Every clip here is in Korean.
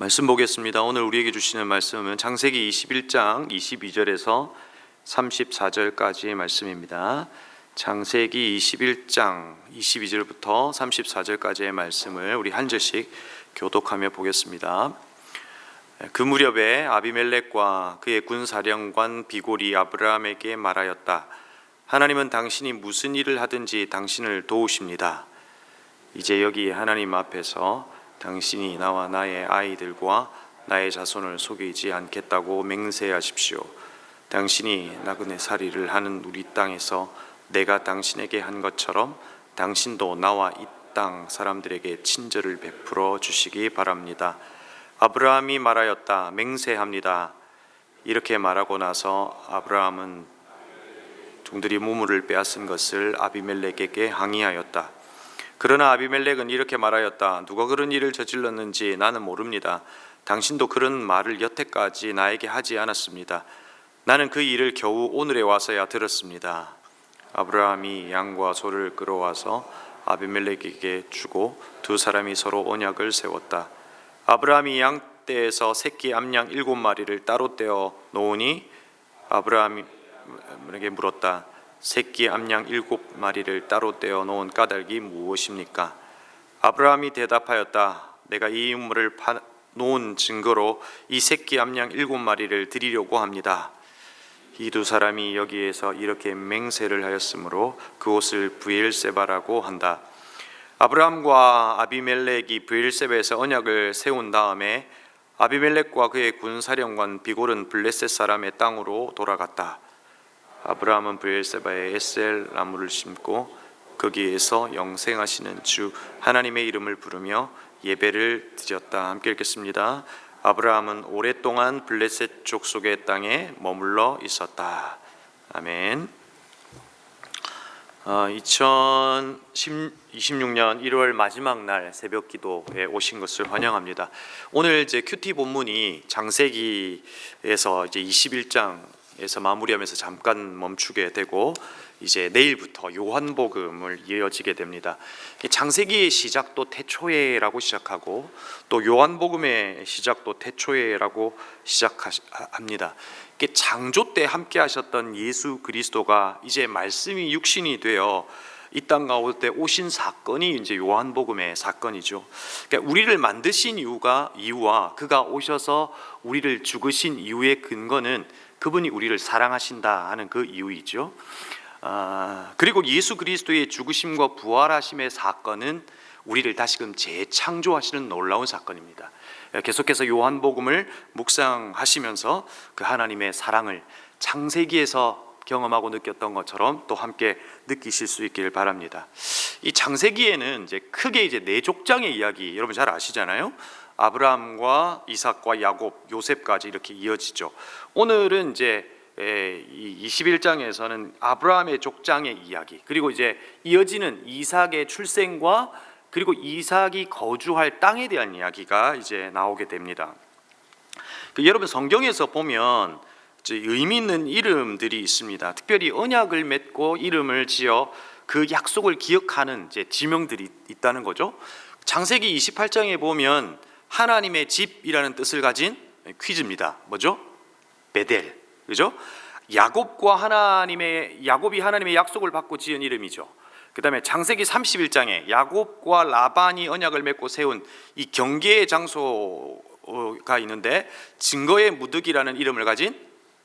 말씀 보겠습니다. 오늘 우리에게 주시는 말씀은 창세기 21장 22절에서 34절까지의 말씀입니다. 창세기 21장 22절부터 34절까지의 말씀을 우리 한 절씩 교독하며 보겠습니다. 그 무렵에 아비멜렉과 그의 군사령관 비골이 아브라함에게 말하였다. 하나님은 당신이 무슨 일을 하든지 당신을 도우십니다. 이제 여기 하나님 앞에서 당신이 나와 나의 아이들과 나의 자손을 속이지 않겠다고 맹세하십시오. 당신이 나그네 살이를 하는 우리 땅에서 내가 당신에게 한 것처럼 당신도 나와 이 땅 사람들에게 친절을 베풀어 주시기 바랍니다. 아브라함이 말하였다. 맹세합니다. 이렇게 말하고 나서 아브라함은 종들이 우물을 빼앗은 것을 아비멜렉에게 항의하였다. 그러나 아비멜렉은 이렇게 말하였다. 누가 그런 일을 저질렀는지 나는 모릅니다. 당신도 그런 말을 여태까지 나에게 하지 않았습니다. 나는 그 일을 겨우 오늘에 와서야 들었습니다. 아브라함이 양과 소를 끌어와서 아비멜렉에게 주고 두 사람이 서로 언약을 세웠다. 아브라함이 양떼에서 새끼 암양 7마리를 따로 떼어 놓으니 아브라함에게 물었다. 새끼 암양 7마리를 따로 떼어 놓은 까닭이 무엇입니까? 아브라함이 대답하였다. 내가 이 우물을 놓은 증거로 이 새끼 암양 7마리를 드리려고 합니다. 이 두 사람이 여기에서 이렇게 맹세를 하였으므로 그곳을 브엘세바라고 한다. 아브라함과 아비멜렉이 브엘세바에서 언약을 세운 다음에 아비멜렉과 그의 군사령관 비골은 블레셋 사람의 땅으로 돌아갔다. 아브라함은 브엘세바에 에셀 나무를 심고 거기에서 영생하시는 주 하나님의 이름을 부르며 예배를 드렸다. 함께 읽겠습니다. 아브라함은 오랫동안 블레셋 족속의 땅에 머물러 있었다. 아멘. 2026년 1월 마지막 날 새벽 기도에 오신 것을 환영합니다. 오늘 이제 큐티 본문이 창세기에서 이제 21장에서 마무리하면서 잠깐 멈추게 되고 이제 내일부터 요한복음을 이어지게 됩니다. 창세기의 시작도 태초에라고 시작하고 또 요한복음의 시작도 태초에라고 시작합니다. 창조 때 함께 하셨던 예수 그리스도가 이제 말씀이 육신이 되어 이 땅 가운데 오신 사건이 이제 요한복음의 사건이죠. 그러니까 우리를 만드신 이유와 그가 오셔서 우리를 죽으신 이유의 근거는 그분이 우리를 사랑하신다 하는 그 이유이죠. 그리고 예수 그리스도의 죽으심과 부활하심의 사건은 우리를 다시금 재창조하시는 놀라운 사건입니다. 계속해서 요한복음을 묵상하시면서 그 하나님의 사랑을 창세기에서 경험하고 느꼈던 것처럼 또 함께 느끼실 수 있기를 바랍니다. 이 창세기에는 이제 크게 이제 네 족장의 이야기 여러분 잘 아시잖아요. 아브라함과 이삭과 야곱, 요셉까지 이렇게 이어지죠. 오늘은 이제 이 21장에서는 아브라함의 족장의 이야기, 그리고 이제 이어지는 이삭의 출생과 그리고 이삭이 거주할 땅에 대한 이야기가 이제 나오게 됩니다. 여러분 성경에서 보면 의미 있는 이름들이 있습니다. 특별히 언약을 맺고 이름을 지어 그 약속을 기억하는 이제 지명들이 있다는 거죠. 창세기 28장에 보면 하나님의 집이라는 뜻을 가진 퀴즈입니다. 뭐죠? 베델. 그죠? 야곱이 하나님의 약속을 받고 지은 이름이죠. 그 다음에 창세기 31장에 야곱과 라반이 언약을 맺고 세운 이 경계의 장소가 있는데 증거의 무득이라는 이름을 가진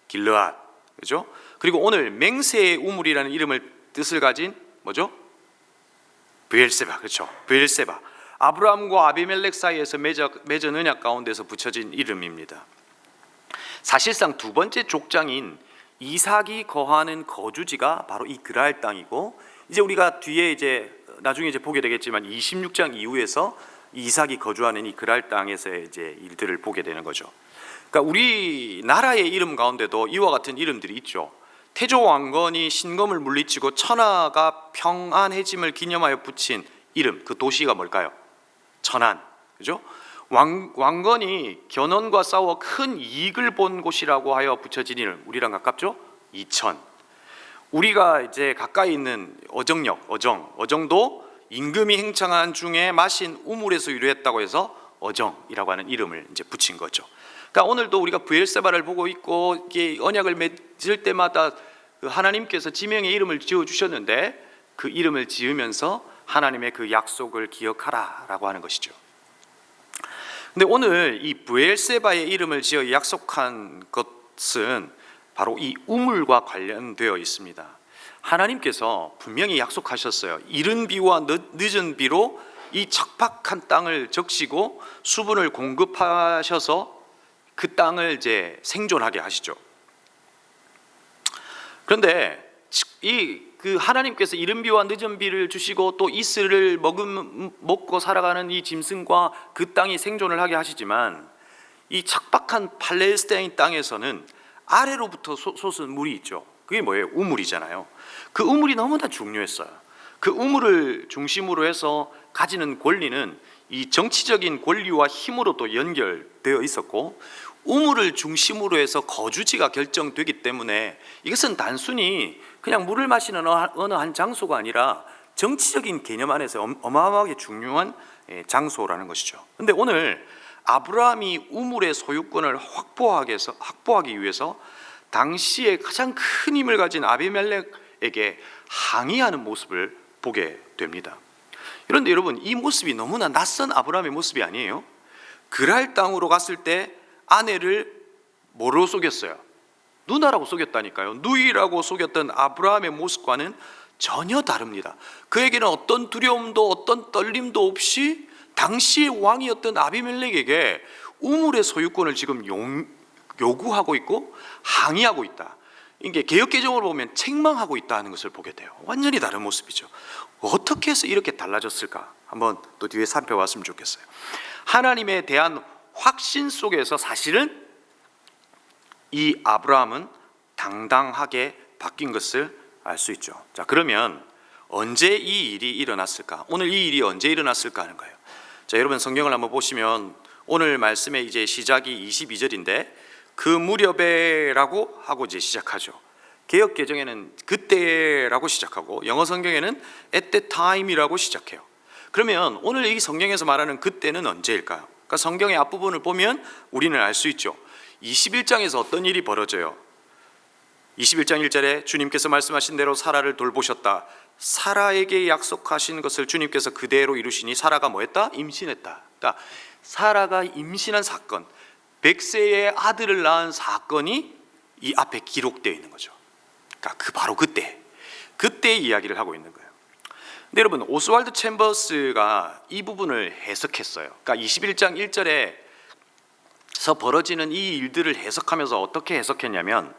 길르앗. 그죠? 그리고 오늘 맹세의 우물이라는 뜻을 가진 뭐죠? 브엘세바. 그렇죠? 브엘세바. 아브라함과 아비멜렉 사이에서 맺은 언약 가운데서 붙여진 이름입니다. 사실상 두 번째 족장인 이삭이 거하는 거주지가 바로 이 그랄 땅이고, 이제 우리가 뒤에 이제 나중에 이제 보게 되겠지만 26장 이후에서 이삭이 거주하는 이 그랄 땅에서의 이제 일들을 보게 되는 거죠. 그러니까 우리나라의 이름 가운데도 이와 같은 이름들이 있죠. 태조 왕건이 신검을 물리치고 천하가 평안해짐을 기념하여 붙인 이름, 그 도시가 뭘까요? 천안. 그죠? 왕건이 견훤과 싸워 큰 이익을 본 곳이라고 하여 붙여진 이름, 우리랑 가깝죠? 이천. 우리가 이제 가까이 있는 어정도 임금이 행창한 중에 마신 우물에서 유래했다고 해서 어정이라고 하는 이름을 이제 붙인 거죠. 그러니까 오늘도 우리가 브엘세바를 보고 있고 이게 언약을 맺을 때마다 그 하나님께서 지명의 이름을 지어 주셨는데 그 이름을 지으면서 하나님의 그 약속을 기억하라라고 하는 것이죠. 근데 오늘 이 브엘세바의 이름을 지어 약속한 것은 바로 이 우물과 관련되어 있습니다. 하나님께서 분명히 약속하셨어요. 이른 비와 늦은 비로 이 척박한 땅을 적시고 수분을 공급하셔서 그 땅을 이제 생존하게 하시죠. 그런데 그 하나님께서 이른 비와 늦은 비를 주시고 또 이슬을 먹고 살아가는 이 짐승과 그 땅이 생존을 하게 하시지만 이 척박한 팔레스타인 땅에서는 아래로부터 솟은 물이 있죠. 그게 뭐예요? 우물이잖아요. 그 우물이 너무나 중요했어요. 그 우물을 중심으로 해서 가지는 권리는 이 정치적인 권리와 힘으로 또 연결되어 있었고, 우물을 중심으로 해서 거주지가 결정되기 때문에 이것은 단순히 그냥 물을 마시는 어느 한 장소가 아니라 정치적인 개념 안에서 어마어마하게 중요한 장소라는 것이죠. 그런데 오늘 아브라함이 우물의 소유권을 확보하기 위해서 당시에 가장 큰 힘을 가진 아비멜렉에게 항의하는 모습을 보게 됩니다. 그런데 여러분, 이 모습이 너무나 낯선 아브라함의 모습이 아니에요? 그랄 땅으로 갔을 때 아내를 뭐로 속였어요? 누나라고 속였다니까요. 누이라고 속였던 아브라함의 모습과는 전혀 다릅니다. 그에게는 어떤 두려움도 어떤 떨림도 없이 당시의 왕이었던 아비멜렉에게 우물의 소유권을 지금 요구하고 있고 항의하고 있다. 이게 개역개정으로 보면 책망하고 있다는 것을 보게 돼요. 완전히 다른 모습이죠. 어떻게 해서 이렇게 달라졌을까? 한번 또 뒤에 살펴봤으면 좋겠어요. 하나님에 대한 확신 속에서 사실은 이 아브라함은 당당하게 바뀐 것을 알 수 있죠. 자, 그러면 언제 이 일이 일어났을까? 오늘 이 일이 언제 일어났을까 하는 거예요. 자, 여러분 성경을 한번 보시면 오늘 말씀의 이제 시작이 22절인데 그 무렵에라고 하고 이제 시작하죠. 개역 개정에는 그때라고 시작하고 영어 성경에는 at that time이라고 시작해요. 그러면 오늘 이 성경에서 말하는 그때는 언제일까요? 그러니까 성경의 앞부분을 보면 우리는 알 수 있죠. 21장에서 어떤 일이 벌어져요? 21장 1절에 주님께서 말씀하신 대로 사라를 돌보셨다. 사라에게 약속하신 것을 주님께서 그대로 이루시니 사라가 뭐했다? 임신했다. 그러니까 사라가 임신한 사건, 100세의 아들을 낳은 사건이 이 앞에 기록되어 있는 거죠. 그러니까 바로 그때의 이야기를 하고 있는 거예요. 근데 여러분, 오스왈드 챔버스가 이 부분을 해석했어요. 그러니까 21장 1절에서 벌어지는 이 일들을 해석하면서 어떻게 해석했냐면,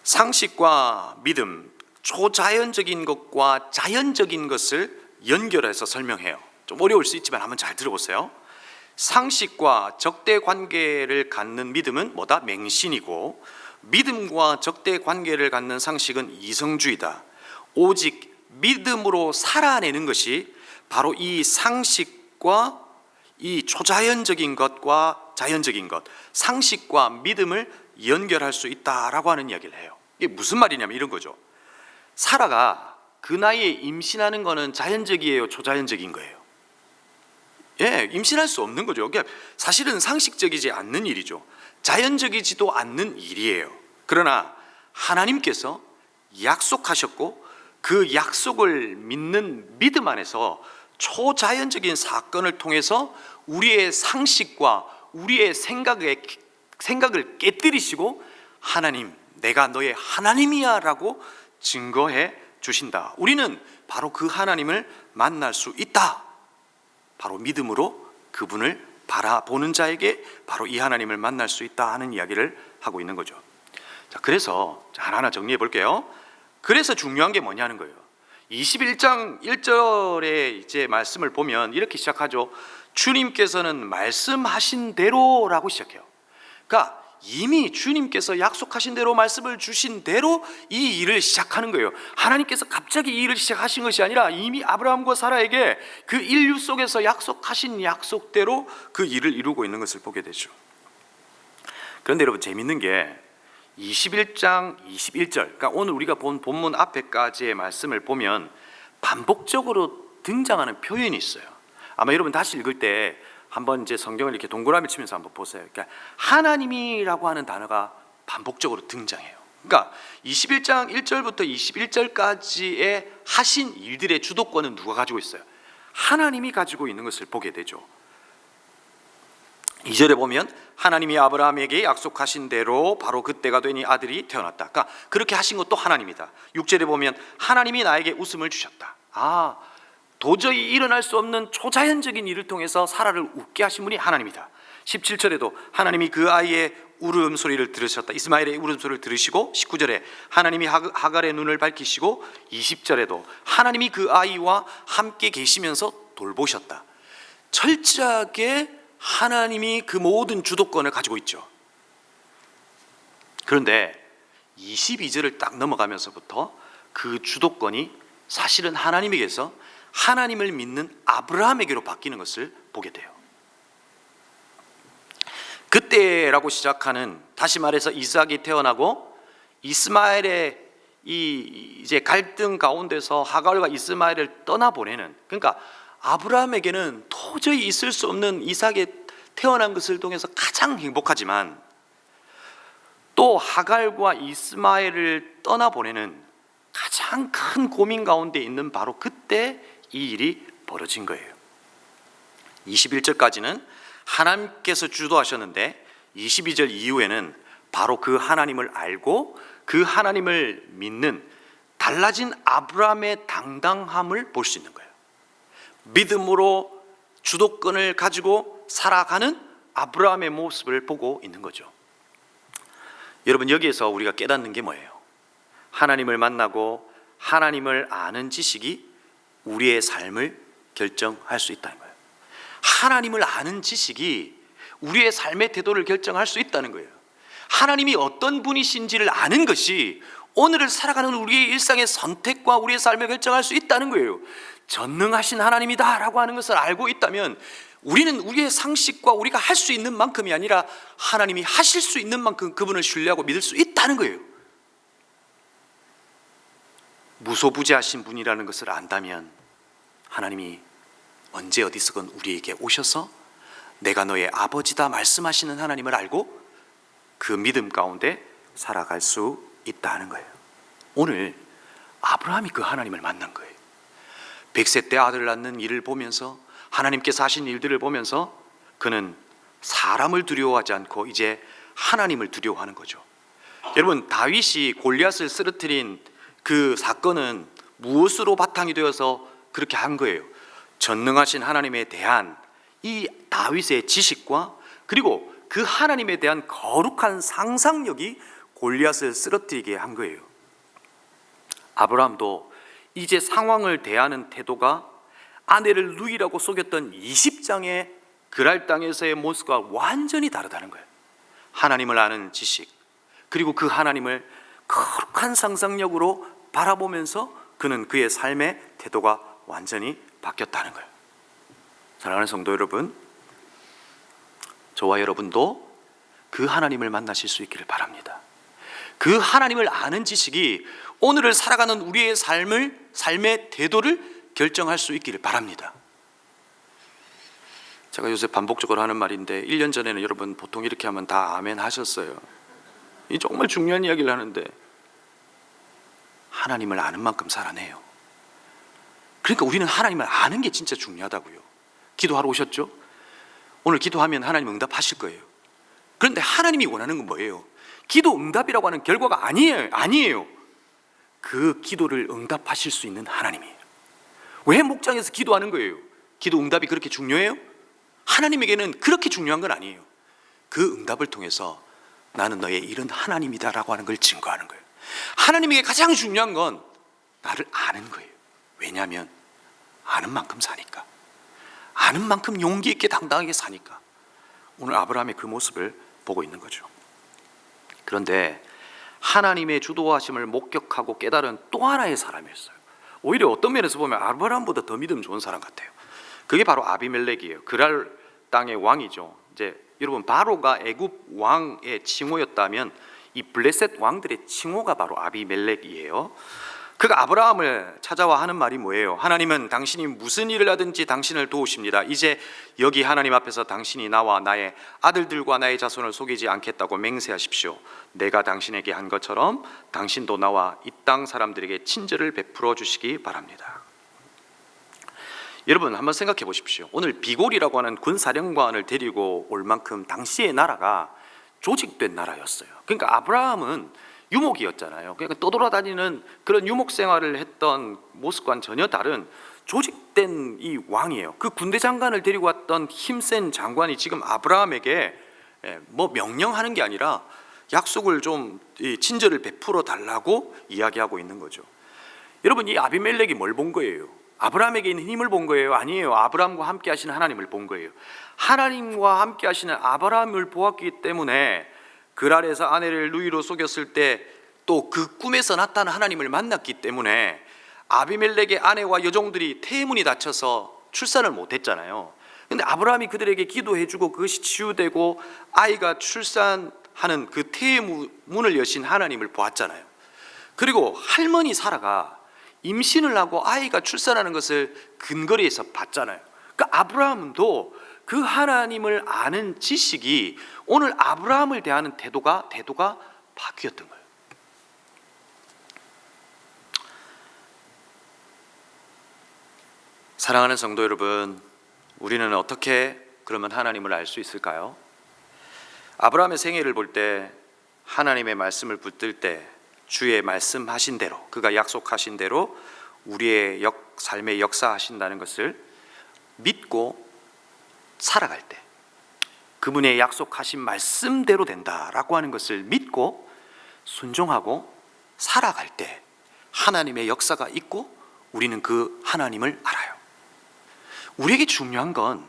상식과 믿음, 초자연적인 것과 자연적인 것을 연결해서 설명해요. 좀 어려울 수 있지만 한번 잘 들어보세요. 상식과 적대 관계를 갖는 믿음은 뭐다? 맹신이고, 믿음과 적대 관계를 갖는 상식은 이성주의다. 오직 믿음으로 살아내는 것이 바로 이 상식과 이 초자연적인 것과 자연적인 것, 상식과 믿음을 연결할 수 있다라고 하는 이야기를 해요. 이게 무슨 말이냐면 이런 거죠. 사라가 그 나이에 임신하는 거는 자연적이에요, 초자연적인 거예요? 예, 임신할 수 없는 거죠. 그러니까 사실은 상식적이지 않는 일이죠. 자연적이지도 않는 일이에요. 그러나 하나님께서 약속하셨고 그 약속을 믿는 믿음 안에서 초자연적인 사건을 통해서 우리의 상식과 우리의 생각을 깨뜨리시고 하나님, 내가 너의 하나님이야 라고 증거해 주신다. 우리는 바로 그 하나님을 만날 수 있다. 바로 믿음으로 그분을 바라보는 자에게 바로 이 하나님을 만날 수 있다 하는 이야기를 하고 있는 거죠. 자, 그래서 하나하나 정리해 볼게요. 그래서 중요한 게 뭐냐는 거예요. 21장 1절에 이제 말씀을 보면 이렇게 시작하죠. 주님께서는 말씀하신 대로라고 시작해요. 그러니까 이미 주님께서 약속하신 대로 말씀을 주신 대로 이 일을 시작하는 거예요. 하나님께서 갑자기 이 일을 시작하신 것이 아니라 이미 아브라함과 사라에게 그 인류 속에서 약속하신 약속대로 그 일을 이루고 있는 것을 보게 되죠. 그런데 여러분, 재밌는 게 21장 21절, 그러니까 오늘 우리가 본 본문 앞에까지의 말씀을 보면 반복적으로 등장하는 표현이 있어요. 아마 여러분 다시 읽을 때 한번 이제 성경을 이렇게 동그라미 치면서 한번 보세요. 그러니까 하나님이라고 하는 단어가 반복적으로 등장해요. 그러니까 21장 1절부터 21절까지의 하신 일들의 주도권은 누가 가지고 있어요? 하나님이 가지고 있는 것을 보게 되죠. 2절에 보면 하나님이 아브라함에게 약속하신 대로 바로 그때가 되니 아들이 태어났다. 그러니까 그렇게 하신 것도 하나님이다. 6절에 보면 하나님이 나에게 웃음을 주셨다. 도저히 일어날 수 없는 초자연적인 일을 통해서 사라를 웃게 하신 분이 하나님이다. 17절에도 하나님이 그 아이의 울음소리를 들으셨다. 이스마엘의 울음소리를 들으시고, 19절에 하나님이 하갈의 눈을 밝히시고, 20절에도 하나님이 그 아이와 함께 계시면서 돌보셨다. 철저하게 하나님이 그 모든 주도권을 가지고 있죠. 그런데 22절을 딱 넘어가면서부터 그 주도권이 사실은 하나님에게서 하나님을 믿는 아브라함에게로 바뀌는 것을 보게 돼요. 그때라고 시작하는, 다시 말해서 이삭이 태어나고 이스마엘의 이제 갈등 가운데서 하갈과 이스마엘을 떠나보내는, 그러니까 아브라함에게는 도저히 있을 수 없는 이삭이 태어난 것을 통해서 가장 행복하지만, 또 하갈과 이스마엘을 떠나보내는 가장 큰 고민 가운데 있는 바로 그때 이 일이 벌어진 거예요. 21절까지는 하나님께서 주도하셨는데 22절 이후에는 바로 그 하나님을 알고 그 하나님을 믿는 달라진 아브라함의 당당함을 볼 수 있는 거예요. 믿음으로 주도권을 가지고 살아가는 아브라함의 모습을 보고 있는 거죠. 여러분, 여기에서 우리가 깨닫는 게 뭐예요? 하나님을 만나고 하나님을 아는 지식이 우리의 삶을 결정할 수 있다는 거예요. 하나님을 아는 지식이 우리의 삶의 태도를 결정할 수 있다는 거예요. 하나님이 어떤 분이신지를 아는 것이 오늘을 살아가는 우리의 일상의 선택과 우리의 삶을 결정할 수 있다는 거예요. 전능하신 하나님이다 라고 하는 것을 알고 있다면 우리는 우리의 상식과 우리가 할 수 있는 만큼이 아니라 하나님이 하실 수 있는 만큼 그분을 신뢰하고 믿을 수 있다는 거예요. 무소부재하신 분이라는 것을 안다면 하나님이 언제 어디서건 우리에게 오셔서 내가 너의 아버지다 말씀하시는 하나님을 알고 그 믿음 가운데 살아갈 수 있다는 거예요. 오늘 아브라함이 그 하나님을 만난 거예요. 100세 때 아들을 낳는 일을 보면서, 하나님께서 하신 일들을 보면서 그는 사람을 두려워하지 않고 이제 하나님을 두려워하는 거죠. 여러분, 다윗이 골리앗을 쓰러뜨린 그 사건은 무엇으로 바탕이 되어서 그렇게 한 거예요? 전능하신 하나님에 대한 이 다윗의 지식과 그리고 그 하나님에 대한 거룩한 상상력이 골리앗을 쓰러뜨리게 한 거예요. 아브라함도 이제 상황을 대하는 태도가 아내를 누이라고 속였던 20장의 그랄 땅에서의 모습과 완전히 다르다는 거예요. 하나님을 아는 지식, 그리고 그 하나님을 거룩한 상상력으로 바라보면서 그는 그의 삶의 태도가 완전히 바뀌었다는 거예요. 사랑하는 성도 여러분, 저와 여러분도 그 하나님을 만나실 수 있기를 바랍니다. 그 하나님을 아는 지식이 오늘을 살아가는 우리의 삶의 태도를 결정할 수 있기를 바랍니다. 제가 요새 반복적으로 하는 말인데 1년 전에는 여러분 보통 이렇게 하면 다 아멘 하셨어요. 이 정말 중요한 이야기를 하는데 하나님을 아는 만큼 살아내요. 그러니까 우리는 하나님을 아는 게 진짜 중요하다고요. 기도하러 오셨죠? 오늘 기도하면 하나님 응답하실 거예요. 그런데 하나님이 원하는 건 뭐예요? 기도 응답이라고 하는 결과가 아니에요. 그 기도를 응답하실 수 있는 하나님이에요. 왜 목장에서 기도하는 거예요? 기도 응답이 그렇게 중요해요? 하나님에게는 그렇게 중요한 건 아니에요. 그 응답을 통해서 나는 너의 이런 하나님이다라고 하는 걸 증거하는 거예요. 하나님에게 가장 중요한 건 나를 아는 거예요. 왜냐하면 아는 만큼 사니까, 아는 만큼 용기 있게 당당하게 사니까. 오늘 아브라함의 그 모습을 보고 있는 거죠. 그런데 하나님의 주도하심을 목격하고 깨달은 또 하나의 사람이었어요. 오히려 어떤 면에서 보면 아브라함보다 더 믿음 좋은 사람 같아요. 그게 바로 아비멜렉이에요. 그랄 땅의 왕이죠. 이제 여러분, 바로가 애굽 왕의 칭호였다면 이 블레셋 왕들의 칭호가 바로 아비멜렉이에요. 그가 아브라함을 찾아와 하는 말이 뭐예요? 하나님은 당신이 무슨 일을 하든지 당신을 도우십니다. 이제 여기 하나님 앞에서 당신이 나와 나의 아들들과 나의 자손을 속이지 않겠다고 맹세하십시오. 내가 당신에게 한 것처럼 당신도 나와 이 땅 사람들에게 친절을 베풀어 주시기 바랍니다. 여러분 한번 생각해 보십시오. 오늘 비골이라고 하는 군사령관을 데리고 올 만큼 당시의 나라가 조직된 나라였어요. 그러니까 아브라함은 유목이었잖아요. 그러니까 떠돌아다니는 그런 유목 생활을 했던 모습과는 전혀 다른 조직된 이 왕이에요. 그 군대 장관을 데리고 왔던 힘센 장관이 지금 아브라함에게 뭐 명령하는 게 아니라 약속을 좀 친절을 베풀어 달라고 이야기하고 있는 거죠. 여러분, 이 아비멜렉이 뭘 본 거예요? 아브라함에게 있는 힘을 본 거예요? 아니에요. 아브라함과 함께 하시는 하나님을 본 거예요. 하나님과 함께 하시는 아브라함을 보았기 때문에 그랄에서 아내를 누이로 속였을 때 또 그 꿈에서 나타난 하나님을 만났기 때문에 아비멜렉의 아내와 여종들이 태문이 닫혀서 출산을 못했잖아요. 근데 아브라함이 그들에게 기도해주고 그것이 치유되고 아이가 출산하는 그 태문을 여신 하나님을 보았잖아요. 그리고 할머니 사라가 임신을 하고 아이가 출산하는 것을 근거리에서 봤잖아요. 그러니까 아브라함도 그 하나님을 아는 지식이 오늘 아브라함을 대하는 태도가 바뀌었던 거예요. 사랑하는 성도 여러분, 우리는 어떻게 그러면 하나님을 알 수 있을까요? 아브라함의 생애를 볼 때, 하나님의 말씀을 붙들 때 주의 말씀하신 대로, 그가 약속하신 대로 우리의 삶에 역사하신다는 것을 믿고 살아갈 때, 그분의 약속하신 말씀대로 된다라고 하는 것을 믿고 순종하고 살아갈 때 하나님의 역사가 있고 우리는 그 하나님을 알아요. 우리에게 중요한 건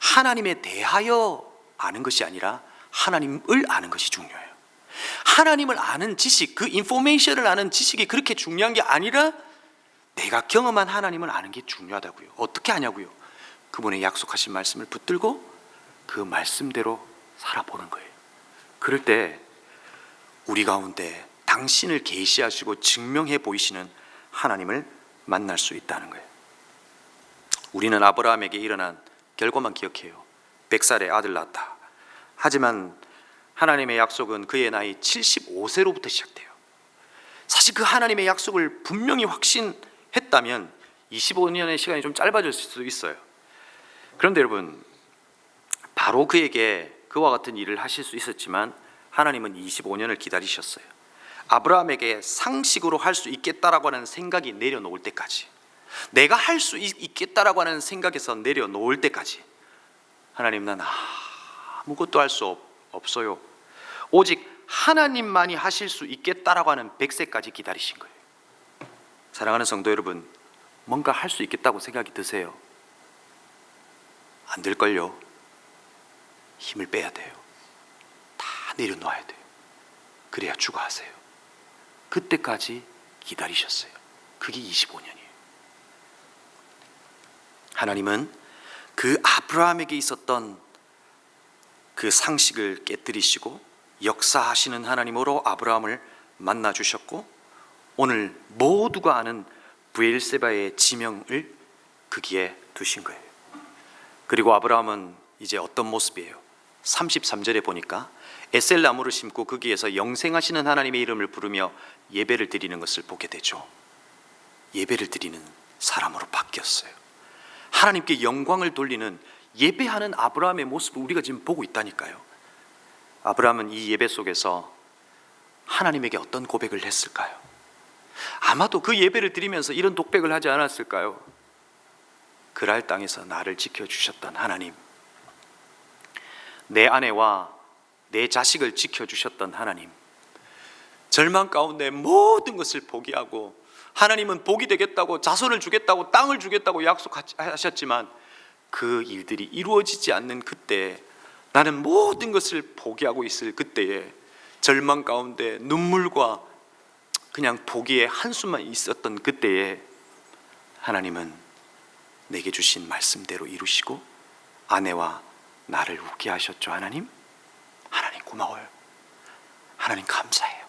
하나님에 대하여 아는 것이 아니라 하나님을 아는 것이 중요해요. 하나님을 아는 지식, 그 인포메이션을 아는 지식이 그렇게 중요한 게 아니라 내가 경험한 하나님을 아는 게 중요하다고요. 어떻게 아냐고요? 그분의 약속하신 말씀을 붙들고 그 말씀대로 살아보는 거예요. 그럴 때 우리 가운데 당신을 계시하시고 증명해 보이시는 하나님을 만날 수 있다는 거예요. 우리는 아브라함에게 일어난 결과만 기억해요. 100살에 아들 낳았다. 하지만 하나님의 약속은 그의 나이 75세로부터 시작돼요. 사실 그 하나님의 약속을 분명히 확신했다면 25년의 시간이 좀 짧아질 수도 있어요. 그런데 여러분, 바로 그에게 그와 같은 일을 하실 수 있었지만 하나님은 25년을 기다리셨어요. 아브라함에게 상식으로 할 수 있겠다라고 하는 생각이 내려놓을 때까지, 내가 할 수 있겠다라고 하는 생각에서 내려놓을 때까지 하나님, 난 아무것도 할 수 없어요. 오직 하나님만이 하실 수 있겠다라고 하는 100세까지 기다리신 거예요. 사랑하는 성도 여러분, 뭔가 할 수 있겠다고 생각이 드세요? 안 될걸요. 힘을 빼야 돼요. 다 내려놓아야 돼요. 그래야 추가하세요. 그때까지 기다리셨어요. 그게 25년이에요. 하나님은 그 아브라함에게 있었던 그 상식을 깨뜨리시고 역사하시는 하나님으로 아브라함을 만나 주셨고, 오늘 모두가 아는 브엘세바의 지명을 거기에 두신 거예요. 그리고 아브라함은 이제 어떤 모습이에요? 33절에 보니까 에셀 나무를 심고 거기에서 영생하시는 하나님의 이름을 부르며 예배를 드리는 것을 보게 되죠. 예배를 드리는 사람으로 바뀌었어요. 하나님께 영광을 돌리는 예배하는 아브라함의 모습을 우리가 지금 보고 있다니까요. 아브라함은 이 예배 속에서 하나님에게 어떤 고백을 했을까요? 아마도 그 예배를 드리면서 이런 독백을 하지 않았을까요? 그랄 땅에서 나를 지켜주셨던 하나님, 내 아내와 내 자식을 지켜주셨던 하나님, 절망 가운데 모든 것을 포기하고 하나님은 복이 되겠다고, 자손을 주겠다고, 땅을 주겠다고 약속하셨지만 그 일들이 이루어지지 않는 그때, 나는 모든 것을 포기하고 있을 그때에, 절망 가운데 눈물과 그냥 포기의 한숨만 있었던 그때에 하나님은 내게 주신 말씀대로 이루시고 아내와 나를 웃게 하셨죠. 하나님 고마워요. 하나님 감사해요.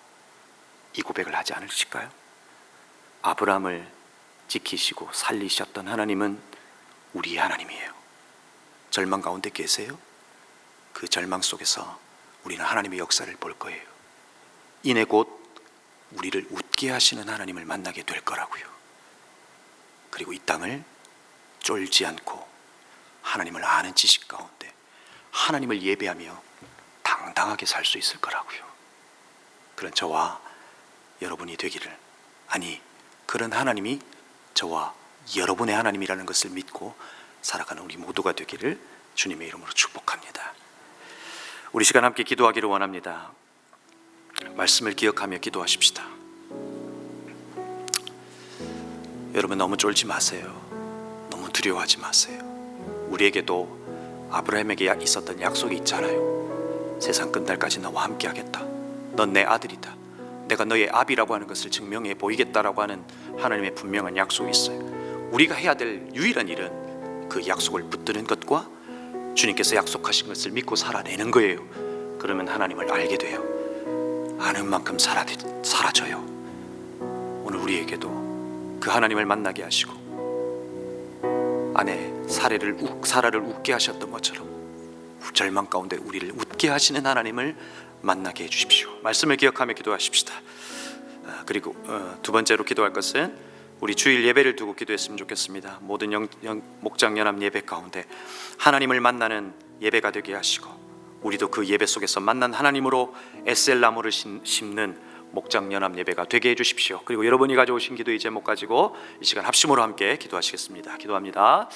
이 고백을 하지 않으실까요? 아브라함을 지키시고 살리셨던 하나님은 우리의 하나님이에요. 절망 가운데 계세요? 그 절망 속에서 우리는 하나님의 역사를 볼 거예요. 이내 곧 우리를 웃게 하시는 하나님을 만나게 될 거라고요. 그리고 이 땅을 쫄지 않고 하나님을 아는 지식 가운데 하나님을 예배하며 당당하게 살 수 있을 거라고요. 그런 저와 여러분이 되기를, 아니 그런 하나님이 저와 여러분의 하나님이라는 것을 믿고 살아가는 우리 모두가 되기를 주님의 이름으로 축복합니다. 우리 시간 함께 기도하기를 원합니다. 말씀을 기억하며 기도하십시다. 여러분 너무 쫄지 마세요. 너무 두려워하지 마세요. 우리에게도 아브라함에게 있었던 약속이 있잖아요. 세상 끝날까지 너와 함께 하겠다. 넌 내 아들이다. 내가 너의 아비라고 하는 것을 증명해 보이겠다라고 하는 하나님의 분명한 약속이 있어요. 우리가 해야 될 유일한 일은 그 약속을 붙드는 것과 주님께서 약속하신 것을 믿고 살아내는 거예요. 그러면 하나님을 알게 돼요. 아는 만큼 사라져요. 오늘 우리에게도 그 하나님을 만나게 하시고 아내 사라를 웃게 하셨던 것처럼 절망 가운데 우리를 웃게 하시는 하나님을 만나게 해주십시오. 말씀을 기억하며 기도하십시다. 그리고 두 번째로 기도할 것은 우리 주일 예배를 두고 기도했으면 좋겠습니다. 모든 목장 연합 예배 가운데 하나님을 만나는 예배가 되게 하시고 우리도 그 예배 속에서 만난 하나님으로 에셀 나무를 심는 목장 연합 예배가 되게 해주십시오. 그리고 여러분이 가져오신 기도의 제목 가지고 이 시간 합심으로 함께 기도하시겠습니다. 기도합니다.